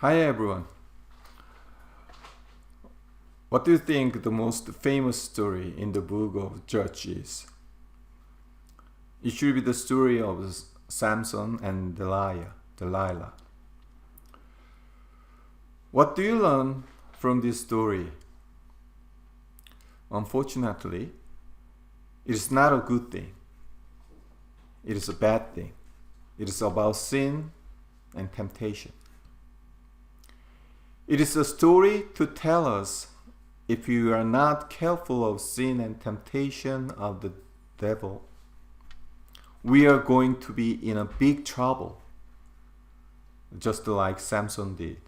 Hi everyone. What do you think the most famous story in the book of Judges is? It should be the story of Samson and Delilah. What do you learn from this story? Unfortunately, it is not a good thing. It is a bad thing. It is about sin and temptation. It is a story to tell us if you are not careful of sin and temptation of the devil, we are going to be in a big trouble, just like Samson did.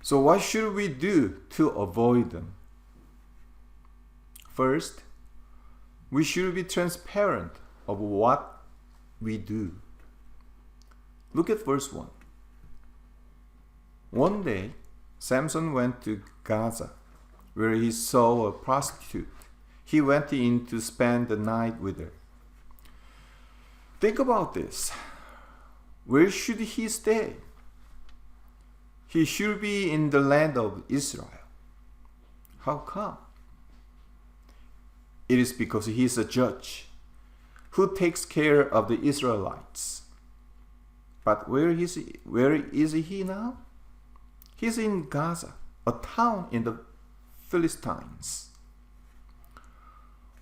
So what should we do to avoid them? First, we should be transparent of what we do. Look at verse 1. One day, Samson went to Gaza, where he saw a prostitute. He went in to spend the night with her. Think about this. Where should he stay? He should be in the land of Israel. How come? It is because he is a judge who takes care of the Israelites. But where is he now? He's in Gaza, a town in the Philistines.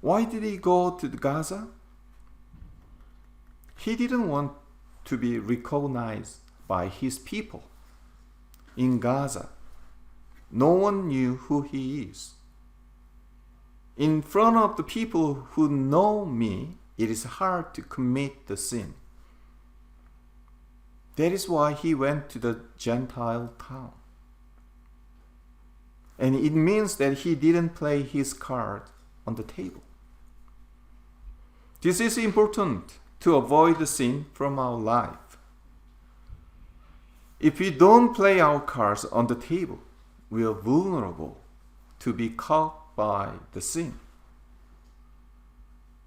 Why did he go to Gaza? He didn't want to be recognized by his people. In Gaza, no one knew who he is. In front of the people who know me, it is hard to commit the sin. That is why he went to the Gentile town. And it means that he didn't play his card on the table. This is important to avoid the sin from our life. If we don't play our cards on the table, we are vulnerable to be caught by the sin.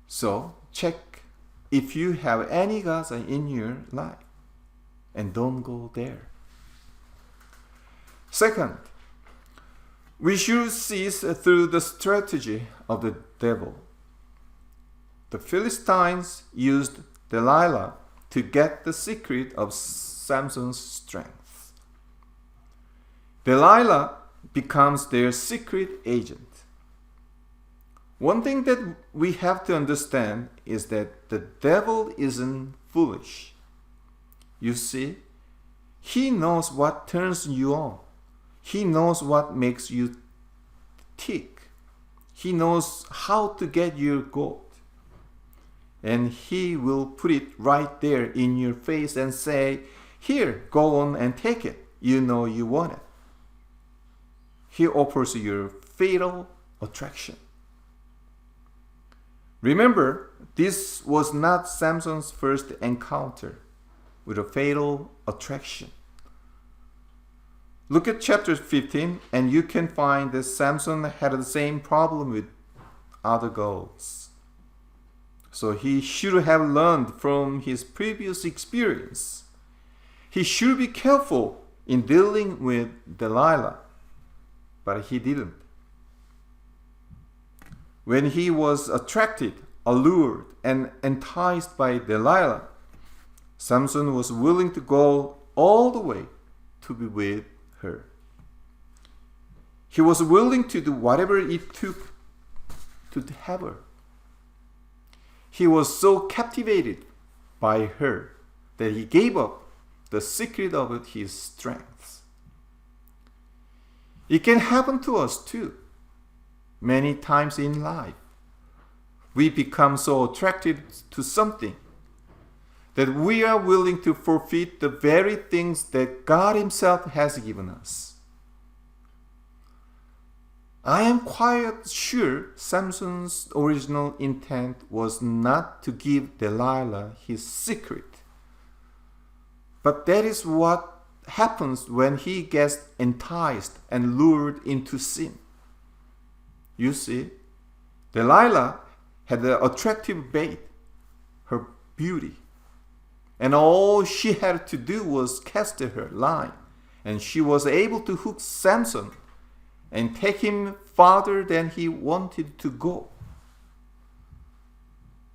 So check if you have any Gaza in your life and don't go there. Second, we should see through the strategy of the devil. The Philistines used Delilah to get the secret of Samson's strength. Delilah becomes their secret agent. One thing that we have to understand is that the devil isn't foolish. You see, he knows what turns you on. He knows what makes you tick. He knows how to get your goat. And he will put it right there in your face and say, "Here, go on and take it. You know you want it." He offers you fatal attraction. Remember, this was not Samson's first encounter with a fatal attraction. Look at chapter 15 and you can find that Samson had the same problem with other girls. So he should have learned from his previous experience. He should be careful in dealing with Delilah, but he didn't. When he was attracted, allured, and enticed by Delilah, Samson was willing to go all the way to be with her. He was willing to do whatever it took to have her. He was so captivated by her that he gave up the secret of his strength. It can happen to us too. Many times in life, we become so attracted to something that we are willing to forfeit the very things that God Himself has given us. I am quite sure Samson's original intent was not to give Delilah his secret. But that is what happens when he gets enticed and lured into sin. You see, Delilah had the attractive bait, her beauty. and all she had to do was cast her line, and she was able to hook Samson and take him farther than he wanted to go.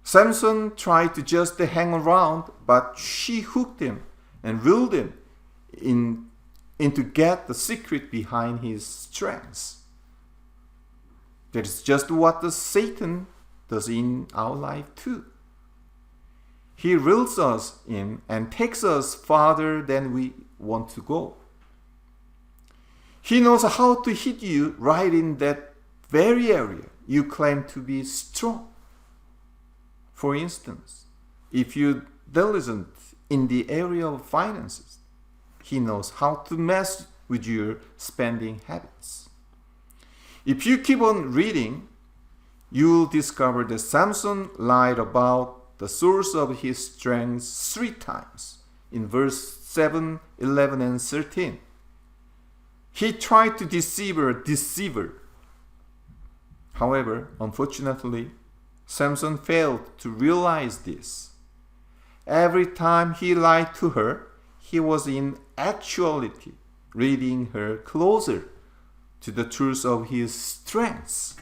Samson tried to just hang around, but she hooked him and reeled him in to get the secret behind his strengths. That is just what the Satan does in our life too. He reels us in and takes us farther than we want to go. He knows how to hit you right in that very area you claim to be strong. For instance, if you're diligent in the area of finances, he knows how to mess with your spending habits. If you keep on reading, you'll discover that Samson lied about the source of his strength 3 times in verse 7, 11, and 13. He tried to deceive a deceiver. However, unfortunately, Samson failed to realize this. Every time he lied to her, he was in actuality leading her closer to the truth of his strengths.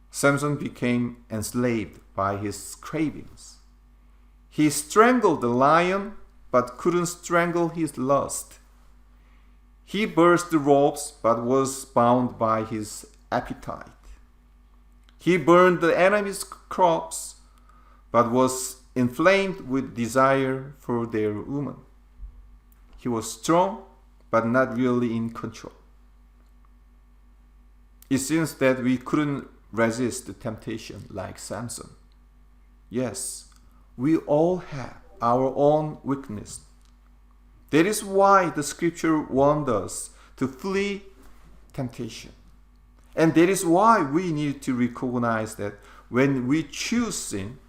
Samson became enslaved by his cravings. He strangled the lion, but couldn't strangle his lust. He burst the ropes, but was bound by his appetite. He burned the enemy's crops, but was inflamed with desire for their woman. He was strong, but not really in control. It seems that we couldn't resist the temptation like Samson. Yes, we all have our own weakness. That is why the scripture warned us to flee temptation. And that is why we need to recognize that when we choose sin,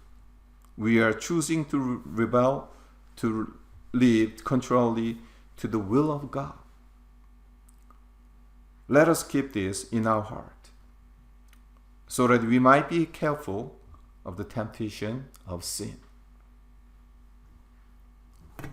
we are choosing to rebel, to live contrarily to the will of God. Let us keep this in our heart, so that we might be careful of the temptation of sin.